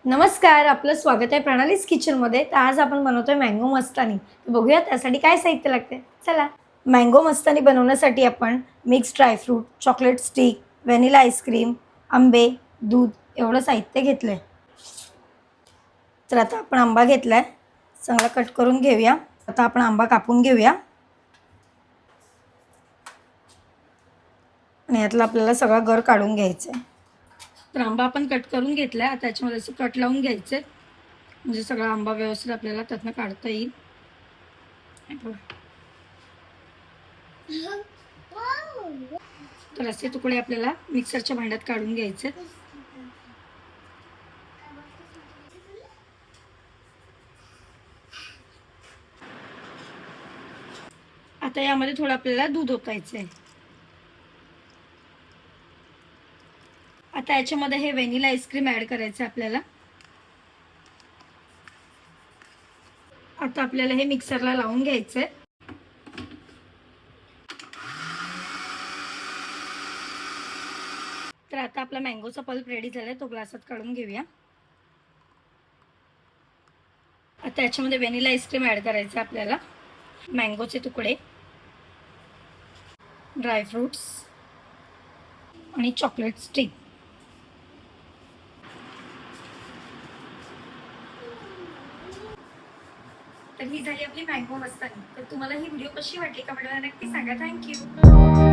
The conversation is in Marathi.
नमस्कार, आपलं स्वागत आहे प्रणालीज किचनमध्ये. तर आज आपण बनवतोय मँगो मस्तानी. तर बघूया त्यासाठी काय साहित्य लागते. चला. मँगो मस्तानी बनवण्यासाठी आपण mix dry fruit, chocolate stick, vanilla ice cream, आंबे, दूध एवढं साहित्य घेतलंय. तर आता आपण आंबा घेतलाय, चांगला कट करून घेऊया. आता आपण आंबा कापून घेऊया आणि यातला आपल्याला सगळा गर काढून घ्यायचा आहे. तर आंबा आपण कट करून घेतलाय. आता त्याच्यामध्ये असं कट लावून घ्यायचे, म्हणजे सगळा आंबा व्यवस्थित आपल्याला त्यातनं काढता येईल. तर असे तुकडे आपल्याला मिक्सरच्या भांड्यात काढून घ्यायचे. आता यामध्ये थोडं आपल्याला दूध ओतायचंय. आता याच्यामध्ये हे व्हॅनिला आईस्क्रीम ऍड करायचं आपल्याला. आता आपल्याला हे मिक्सरला लावून घ्यायचंय. तर आता आपला मँगोचा पल्प रेडी झालाय, तो ग्लासात काढून घेऊया. आता याच्यामध्ये व्हॅनिला आईस्क्रीम ऍड करायचं आपल्याला, मँगोचे तुकडे, ड्रायफ्रुट्स आणि चॉकलेट स्टिक. तर ही झाली आपली मँगो मस्तानी. तर तुम्हाला ही व्हिडिओ कशी वाटली कमेंटमध्ये नक्की सांगा. थँक्यू.